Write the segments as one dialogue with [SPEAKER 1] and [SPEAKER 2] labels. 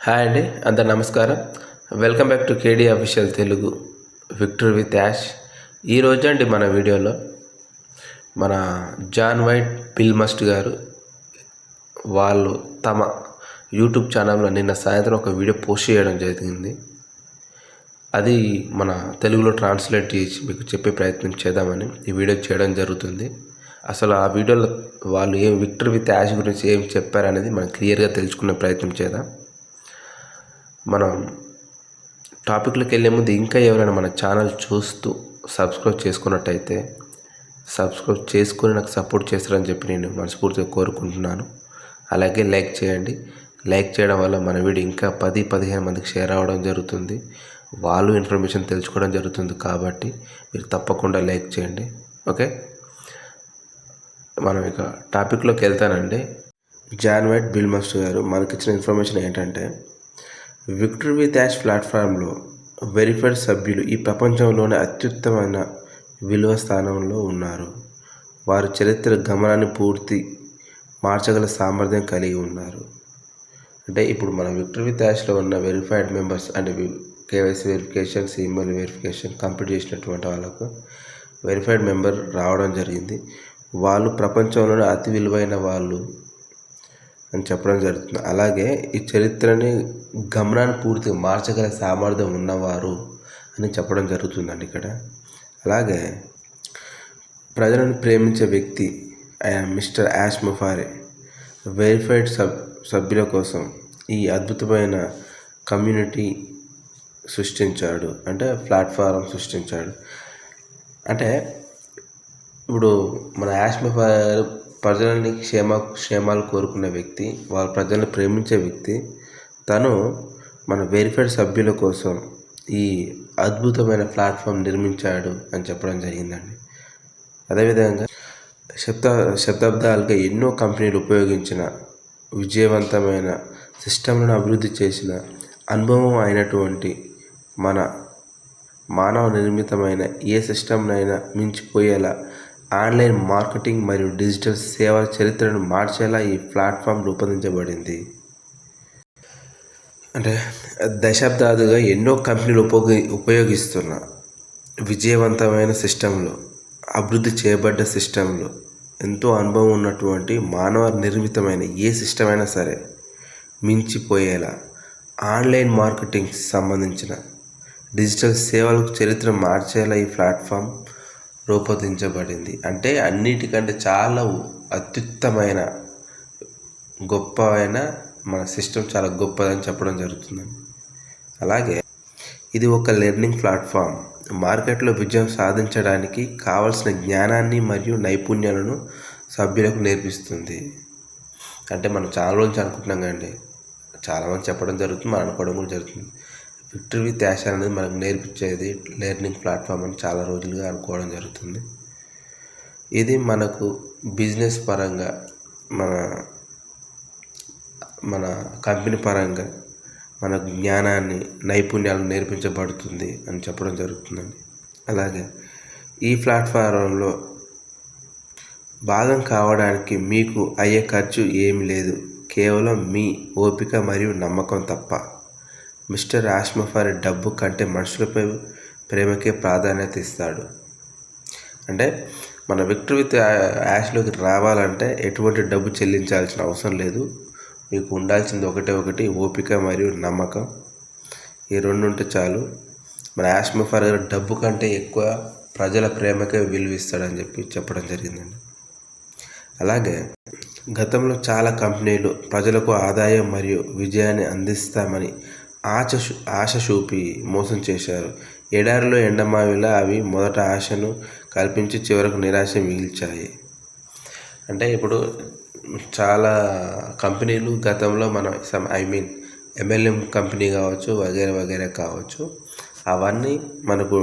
[SPEAKER 1] Hi అండి, అందరు నమస్కారం. Welcome back to KD official Telugu victory with Yash. ఈరోజు అండి మన వీడియోలో మన జాన్ వైట్ బిల్ మస్ట్ గారు వాళ్ళు తమ యూట్యూబ్ ఛానల్లో నిన్న సాయంత్రం ఒక వీడియో పోస్ట్ చేయడం జరిగింది. అది మన తెలుగులో ట్రాన్స్లేట్ చేసి మీకు చెప్పే ప్రయత్నం చేద్దామని ఈ వీడియో చేయడం జరుగుతుంది. అసలు ఆ వీడియోలో వాళ్ళు విక్టరీ విత్ యాష్ గురించి ఏం చెప్పారనేది మనం క్లియర్గా తెలుసుకునే ప్రయత్నం చేద్దాం. మనం టాపిక్లోకి వెళ్ళే ముందు ఇంకా ఎవరైనా మన ఛానల్ చూస్తూ సబ్స్క్రైబ్ చేసుకున్నట్టయితే సబ్స్క్రైబ్ చేసుకుని నాకు సపోర్ట్ చేస్తారని చెప్పి నేను మనస్ఫూర్తిగా కోరుకుంటున్నాను. అలాగే లైక్ చేయండి. లైక్ చేయడం వల్ల మన వీడియో ఇంకా 10-15 మందికి షేర్ అవ్వడం జరుగుతుంది. వాళ్ళు ఇన్ఫర్మేషన్ తెలుసుకోవడం జరుగుతుంది. కాబట్టి మీరు తప్పకుండా లైక్ చేయండి. ఓకే, మనం ఇక టాపిక్లోకి వెళ్తానండి. జాన్ వైట్ బిల్ మస్ట్ గారు మనకి ఇచ్చిన ఇన్ఫర్మేషన్ ఏంటంటే, విక్టరీ విత్ యాష్ ప్లాట్ఫామ్లో వెరిఫైడ్ సభ్యులు ఈ ప్రపంచంలోనే అత్యుత్తమైన విలువ స్థానంలో ఉన్నారు. వారు చరిత్ర గమనాన్ని పూర్తి మార్చగల సామర్థ్యం కలిగి ఉన్నారు. అంటే ఇప్పుడు మన విక్టరీ విత్ యాష్లో ఉన్న వెరిఫైడ్ మెంబర్స్ అంటే KYC verification, email verification complete చేసినటువంటి వాళ్ళకు వెరిఫైడ్ మెంబర్ రావడం జరిగింది. వాళ్ళు ప్రపంచంలోనే అతి విలువైన వాళ్ళు అని చెప్పడం జరుగుతుంది. అలాగే ఈ చరిత్రని గమనాన్ని పూర్తిగా మార్చగల సామర్థ్యం ఉన్నవారు అని చెప్పడం జరుగుతుందండి ఇక్కడ. అలాగే ప్రజలను ప్రేమించే వ్యక్తి ఆయన మిస్టర్ యాష్ ముఫారే వెరిఫైడ్ సభ్యుల కోసం ఈ అద్భుతమైన కమ్యూనిటీ సృష్టించాడు, అంటే ప్లాట్ఫారం సృష్టించాడు. అంటే ఇప్పుడు మన యాష్ ముఫారే ప్రజలని క్షేమాలు కోరుకునే వ్యక్తి, వాళ్ళ ప్రజలను ప్రేమించే వ్యక్తి. తను మన వెరిఫైడ్ సభ్యుల కోసం ఈ అద్భుతమైన ప్లాట్ఫామ్ నిర్మించాడు అని చెప్పడం జరిగిందండి. అదేవిధంగా శతాబ్దాలుగా ఎన్నో కంపెనీలు ఉపయోగించిన విజయవంతమైన సిస్టంలను అభివృద్ధి చేసిన అనుభవం అయినటువంటి మన మానవ నిర్మితమైన ఏ సిస్టమ్నైనా మించిపోయేలా ఆన్లైన్ మార్కెటింగ్ మరియు డిజిటల్ సేవల చరిత్రను మార్చేలా ఈ ప్లాట్ఫామ్ రూపొందించబడింది. అంటే దశాబ్దాలుగా ఎన్నో కంపెనీలు ఉపయోగిస్తున్న విజయవంతమైన సిస్టంలో, అభివృద్ధి చేయబడ్డ సిస్టంలో ఎంతో అనుభవం ఉన్నటువంటి మానవ నిర్మితమైన ఏ సిస్టమ్ అయినా సరే మించిపోయేలా ఆన్లైన్ మార్కెటింగ్ సంబంధించిన డిజిటల్ సేవలకు చరిత్ర మార్చేలా ఈ ప్లాట్ఫామ్ రూపొందించబడింది. అంటే అన్నిటికంటే చాలా అత్యుత్తమైన గొప్పమైన మన సిస్టమ్ చాలా గొప్పదని చెప్పడం జరుగుతుందండి. అలాగే ఇది ఒక లెర్నింగ్ ప్లాట్ఫామ్. మార్కెట్లో విజయం సాధించడానికి కావలసిన జ్ఞానాన్ని మరియు నైపుణ్యాలను సభ్యులకు నేర్పిస్తుంది. అంటే మనం చాలా రోజులు అనుకుంటున్నాం కండి, చాలామంది చెప్పడం జరుగుతుంది, మనం అనుకోవడం కూడా జరుగుతుంది. విక్టరీ విత్ యాష్ అనేది మనకు నేర్పించేది లెర్నింగ్ ప్లాట్ఫామ్ అని చాలా రోజులుగా అనుకోవడం జరుగుతుంది. ఇది మనకు బిజినెస్ పరంగా, మన కంపెనీ పరంగా మన జ్ఞానాన్ని, నైపుణ్యాలను నేర్పించబడుతుంది అని చెప్పడం జరుగుతుందండి. అలాగే ఈ ప్లాట్ఫారంలో భాగం కావడానికి మీకు అయ్యే ఖర్చు ఏమీ లేదు, కేవలం మీ ఓపిక మరియు నమ్మకం తప్ప. మిస్టర్ యాష్ ముఫారే డబ్బు కంటే మనుషులపై ప్రేమకే ప్రాధాన్యత ఇస్తాడు. అంటే మన విక్టరీ విత్ యాష్లోకి రావాలంటే ఎటువంటి డబ్బు చెల్లించాల్సిన అవసరం లేదు. మీకు ఉండాల్సింది ఒకటి ఓపిక మరియు నమ్మకం. ఈ రెండు ఉంటే చాలు. మన యాష్ ముఫారే గారు డబ్బు కంటే ఎక్కువ ప్రజల ప్రేమకే విలువిస్తాడని చెప్పడం జరిగిందండి. అలాగే గతంలో చాలా కంపెనీలు ప్రజలకు ఆదాయం మరియు విజయాన్ని అందిస్తామని ఆశ చూపి మోసం చేశారు. ఎడారిలో ఎండమావిలా అవి మొదట ఆశను కల్పించి చివరకు నిరాశ మిగిల్చాయి. అంటే ఇప్పుడు చాలా కంపెనీలు గతంలో మనం MLM కంపెనీ కావచ్చు, వగేరే కావచ్చు, అవన్నీ మనకు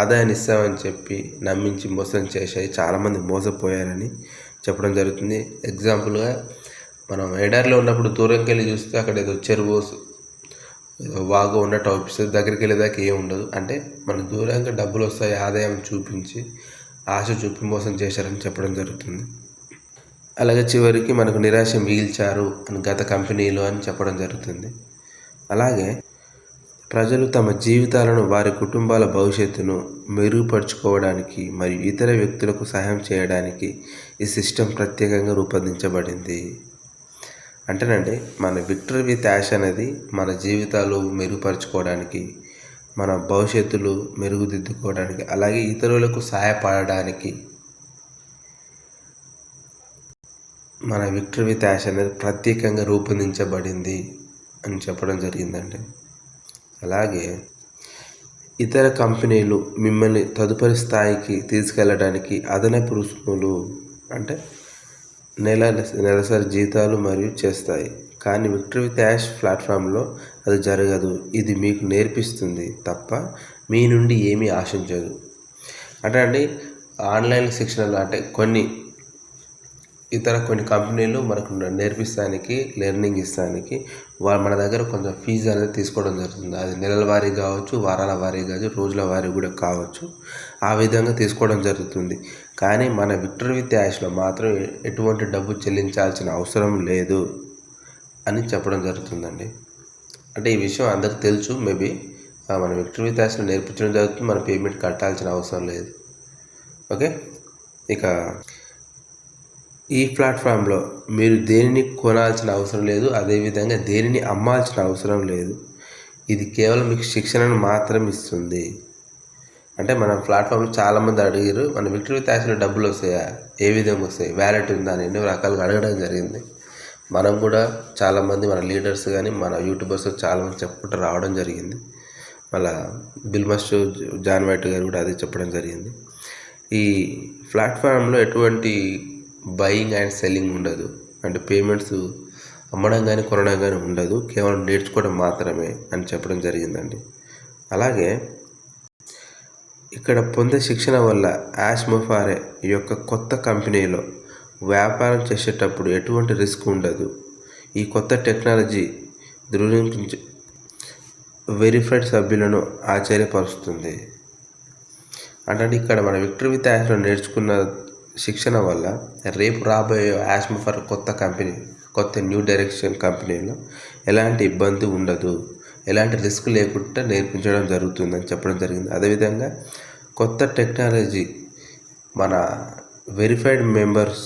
[SPEAKER 1] ఆదాయాన్ని ఇస్తామని చెప్పి నమ్మించి మోసం చేశాయి. చాలామంది మోసపోయారని చెప్పడం జరుగుతుంది. ఎగ్జాంపుల్గా మనం ఎడారిలో ఉన్నప్పుడు దూరంకి వెళ్ళి చూస్తే అక్కడ ఏదో చెరువు, వాగు ఉన్నట్టు అవుపిస్తుంది. దగ్గరికి వెళ్ళేదాకా ఏం ఉండదు. అంటే మన దూరంగా డబ్బులు వస్తాయి ఆదాయం చూపించి ఆశ చూపి మోసం చేశారని చెప్పడం జరుగుతుంది. అలాగే చివరికి మనకు నిరాశ మిగిల్చారు అని గత కంపెనీలో అని చెప్పడం జరుగుతుంది. అలాగే ప్రజలు తమ జీవితాలను, వారి కుటుంబాల భవిష్యత్తును మెరుగుపరుచుకోవడానికి మరియు ఇతర వ్యక్తులకు సహాయం చేయడానికి ఈ సిస్టమ్ ప్రత్యేకంగా రూపొందించబడింది. అంటేనండి మన విక్టరీ విత్ యాష్ అనేది మన జీవితాలు మెరుగుపరుచుకోవడానికి, మన భవిష్యత్తులు మెరుగుదిద్దుకోవడానికి, అలాగే ఇతరులకు సహాయపడడానికి మన విక్టరీ విత్ యాష్ అనేది ప్రత్యేకంగా రూపొందించబడింది అని చెప్పడం జరిగిందండి. అలాగే ఇతర కంపెనీలు మిమ్మల్ని తదుపరి స్థాయికి తీసుకెళ్ళడానికి అదనపు రుసుములు అంటే నెలసరి జీతాలు మరియు చేస్తాయి. కానీ విక్టరీ విత్ యాష్ ప్లాట్ఫామ్లో అది జరగదు. ఇది మీకు నేర్పిస్తుంది తప్ప మీ నుండి ఏమీ ఆశించదు. అంటే అండి ఆన్లైన్ శిక్షణలు అంటే కొన్ని కంపెనీలు మనకు నేర్పిస్తానికి, లెర్నింగ్ ఇస్తానికి మన దగ్గర కొంచెం ఫీజు అనేది తీసుకోవడం జరుగుతుంది. అది నెలల వారీ కావచ్చు, వారాల వారీ కావచ్చు, రోజుల వారీ కూడా కావచ్చు. ఆ విధంగా తీసుకోవడం జరుగుతుంది. కానీ మన విక్టరీ విత్ యాష్లో మాత్రం ఎటువంటి డబ్బు చెల్లించాల్సిన అవసరం లేదు అని చెప్పడం జరుగుతుందండి. అంటే ఈ విషయం అందరికి తెలుసు. మేబీ మన విక్టరీ విత్ యాష్లో నేర్పించడం జరుగుతుంది. మన పేమెంట్ కట్టాల్సిన అవసరం లేదు. ఓకే, ఇక ఈ ప్లాట్ఫామ్లో మీరు దేనిని కొనాల్సిన అవసరం లేదు, అదేవిధంగా దేనిని అమ్మాల్సిన అవసరం లేదు. ఇది కేవలం మీకు శిక్షణను మాత్రం ఇస్తుంది. అంటే మన ప్లాట్ఫామ్లో చాలామంది అడిగారు, మన విక్టరీ విత్ యాష్లో డబ్బులు వస్తాయా, ఏ విధంగా వస్తాయి, వ్యాలెట్ ఉందా అని ఎన్నో రకాలుగా అడగడం జరిగింది. మనం కూడా చాలామంది మన లీడర్స్ కానీ మన యూట్యూబర్స్ చాలామంది చెప్పుకుంటూ రావడం జరిగింది. మళ్ళీ బిల్ మాస్టర్ జాన్ వైట్ గారు కూడా అదే చెప్పడం జరిగింది. ఈ ప్లాట్ఫామ్లో ఎటువంటి బయింగ్ అండ్ సెల్లింగ్ ఉండదు. అంటే పేమెంట్స్ అమ్మడం కానీ కొనడం కానీ ఉండదు. కేవలం నేర్చుకోవడం మాత్రమే అని చెప్పడం జరిగిందండి. అలాగే ఇక్కడ పొందే శిక్షణ వల్ల యాష్ మొఫారే యొక్క కొత్త కంపెనీలో వ్యాపారం చేసేటప్పుడు ఎటువంటి రిస్క్ ఉండదు. ఈ కొత్త టెక్నాలజీ ధృవీకరించి వెరిఫైడ్ సభ్యులను ఆశ్చర్యపరుస్తుంది. అంటే ఇక్కడ మన విక్టరీ విత్ యాష్లో నేర్చుకున్న శిక్షణ వల్ల రేపు రాబోయే యాష్ మొఫారే కొత్త న్యూ డైరెక్షన్ కంపెనీలో ఎలాంటి ఇబ్బంది ఉండదు, ఎలాంటి రిస్క్ లేకుండా నేర్పించడం జరుగుతుందని చెప్పడం జరిగింది. అదేవిధంగా కొత్త టెక్నాలజీ మన వెరిఫైడ్ మెంబర్స్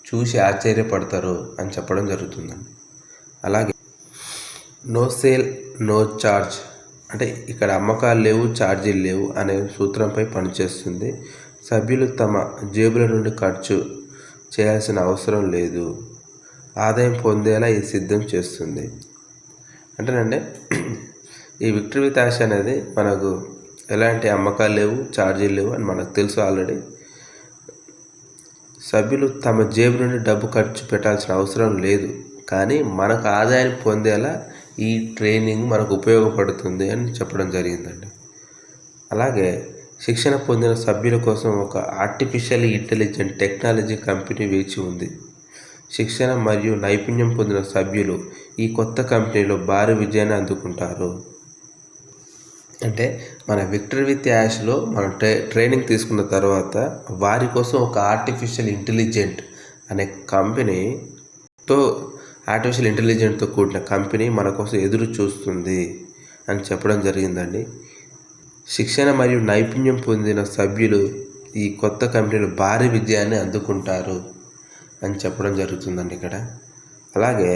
[SPEAKER 1] చూసి ఆశ్చర్యపడతారు అని చెప్పడం జరుగుతుందండి. అలాగే నో సేల్ నో ఛార్జ్ అంటే ఇక్కడ అమ్మకాలు లేవు, ఛార్జీలు లేవు అనే సూత్రంపై పనిచేస్తుంది. సభ్యులు తమ జేబుల నుండి ఖర్చు చేయాల్సిన అవసరం లేదు. ఆదాయం పొందేలా ఇది సిద్ధం చేస్తుంది. అంటేనండి ఈ విక్టరీ విత్ యాష్ అనేది మనకు ఎలాంటి అమ్మకాలు లేవు, ఛార్జీలు లేవు అని మనకు తెలుసు ఆల్రెడీ. సభ్యులు తమ జేబు నుండి డబ్బు ఖర్చు పెట్టాల్సిన అవసరం లేదు. కానీ మనకు ఆదాయాన్ని పొందేలా ఈ ట్రైనింగ్ మనకు ఉపయోగపడుతుంది అని చెప్పడం జరిగిందండి. అలాగే శిక్షణ పొందిన సభ్యుల కోసం ఒక ఆర్టిఫిషియల్ ఇంటెలిజెంట్ టెక్నాలజీ కంపెనీ వేచి ఉంది. శిక్షణ మరియు నైపుణ్యం పొందిన సభ్యులు ఈ కొత్త కంపెనీలో భారీ విజయాన్ని అందుకుంటారు. అంటే మన విక్టరీ విత్ యాష్లో మనం ట్రైనింగ్ తీసుకున్న తర్వాత వారి కోసం ఒక ఆర్టిఫిషియల్ ఇంటెలిజెంట్ అనే కంపెనీతో ఆర్టిఫిషియల్ ఇంటెలిజెంట్తో కూడిన కంపెనీ మన కోసం ఎదురు చూస్తుంది అని చెప్పడం జరిగిందండి. శిక్షణ మరియు నైపుణ్యం పొందిన సభ్యులు ఈ కొత్త కంపెనీలో భారీ విజయాన్ని అందుకుంటారు అని చెప్పడం జరుగుతుందండి ఇక్కడ. అలాగే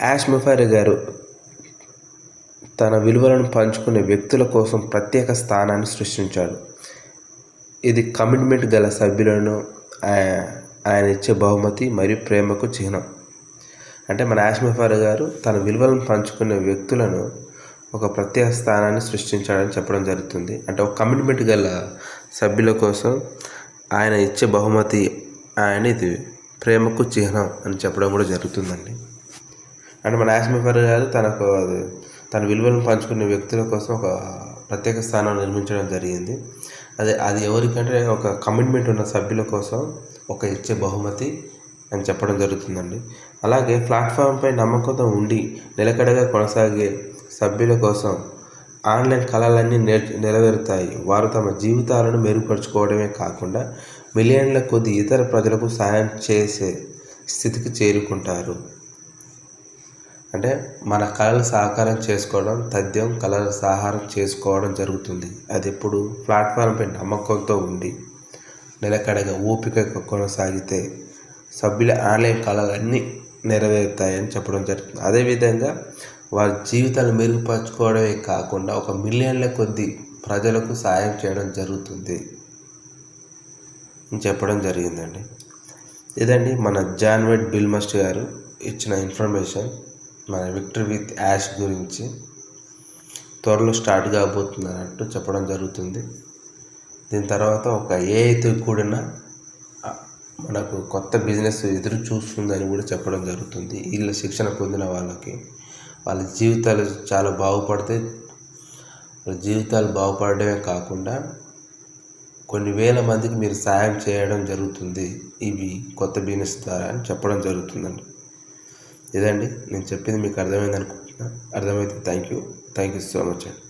[SPEAKER 1] యాష్ మొఫారే గారు తన విలువలను పంచుకునే వ్యక్తుల కోసం ప్రత్యేక స్థానాన్ని సృష్టించాడు. ఇది కమిట్మెంట్ గల సభ్యులను ఆయన ఇచ్చే బహుమతి మరియు ప్రేమకు చిహ్నం. అంటే మన యాష్ మొఫారే గారు తన విలువలను పంచుకునే వ్యక్తులను ఒక ప్రత్యేక స్థానాన్ని సృష్టించాడని చెప్పడం జరుగుతుంది. అంటే ఒక కమిట్మెంట్ గల సభ్యుల కోసం ఆయన ఇచ్చే బహుమతి ఇది ప్రేమకు చిహ్నం అని చెప్పడం కూడా జరుగుతుందండి. అంటే మన యాష్ మొఫారే గారు తన విలువలను పంచుకునే వ్యక్తుల కోసం ఒక ప్రత్యేక స్థానం నిర్మించడం జరిగింది. అది ఎవరికంటే ఒక కమిట్మెంట్ ఉన్న సభ్యుల కోసం ఒక ఇచ్చే బహుమతి అని చెప్పడం జరుగుతుందండి. అలాగే ప్లాట్ఫామ్పై నమ్మకంతో ఉండి నిలకడగా కొనసాగే సభ్యుల కోసం ఆన్లైన్ కళలన్నీ నెరవేరుతాయి. వారు తమ జీవితాలను మెరుగుపరుచుకోవడమే కాకుండా మిలియన్ల కొద్ది ఇతర ప్రజలకు సహాయం చేసే స్థితికి చేరుకుంటారు. అంటే మన కళలు సాకారం చేసుకోవడం తథ్యం కళలు సాకారం చేసుకోవడం జరుగుతుంది. అది ఎప్పుడు ప్లాట్ఫామ్పై నమ్మకంతో ఉండి నిలకడగా ఓపికగా కొనసాగితే సభ్యుల ఆన్లైన్ కళలన్నీ నెరవేరుతాయని చెప్పడం జరుగుతుంది. అదేవిధంగా వారి జీవితాలు మెరుగుపరచుకోవడమే కాకుండా 1 మిలియన్ల కొద్ది ప్రజలకు సాయం చేయడం జరుగుతుంది అని చెప్పడం జరిగిందండి. ఇదండి మన జాన్వెట్ బిల్మస్ట్ గారు ఇచ్చిన ఇన్ఫర్మేషన్ మన విక్టరీ విత్ యాష్ గురించి. త్వరలో స్టార్ట్ కాబోతుంది అన్నట్టు చెప్పడం జరుగుతుంది. దీని తర్వాత ఒక ఏఐతో కూడిన మనకు కొత్త బిజినెస్ ఎదురు చూస్తుందని కూడా చెప్పడం జరుగుతుంది. వీళ్ళ శిక్షణ పొందిన వాళ్ళకి వాళ్ళ జీవితాలు చాలా బాగుపడితే వాళ్ళ జీవితాలు బాగుపడమే కాకుండా కొన్ని వేల మందికి మీరు సాయం చేయడం జరుగుతుంది ఇవి కొత్త బిజినెస్ ద్వారా అని చెప్పడం జరుగుతుందండి. ఇదండి నేను చెప్పింది మీకు అర్థమైంది అనుకుంటున్నా. అర్థమైతే థ్యాంక్ యూ సో మచ్ అండి.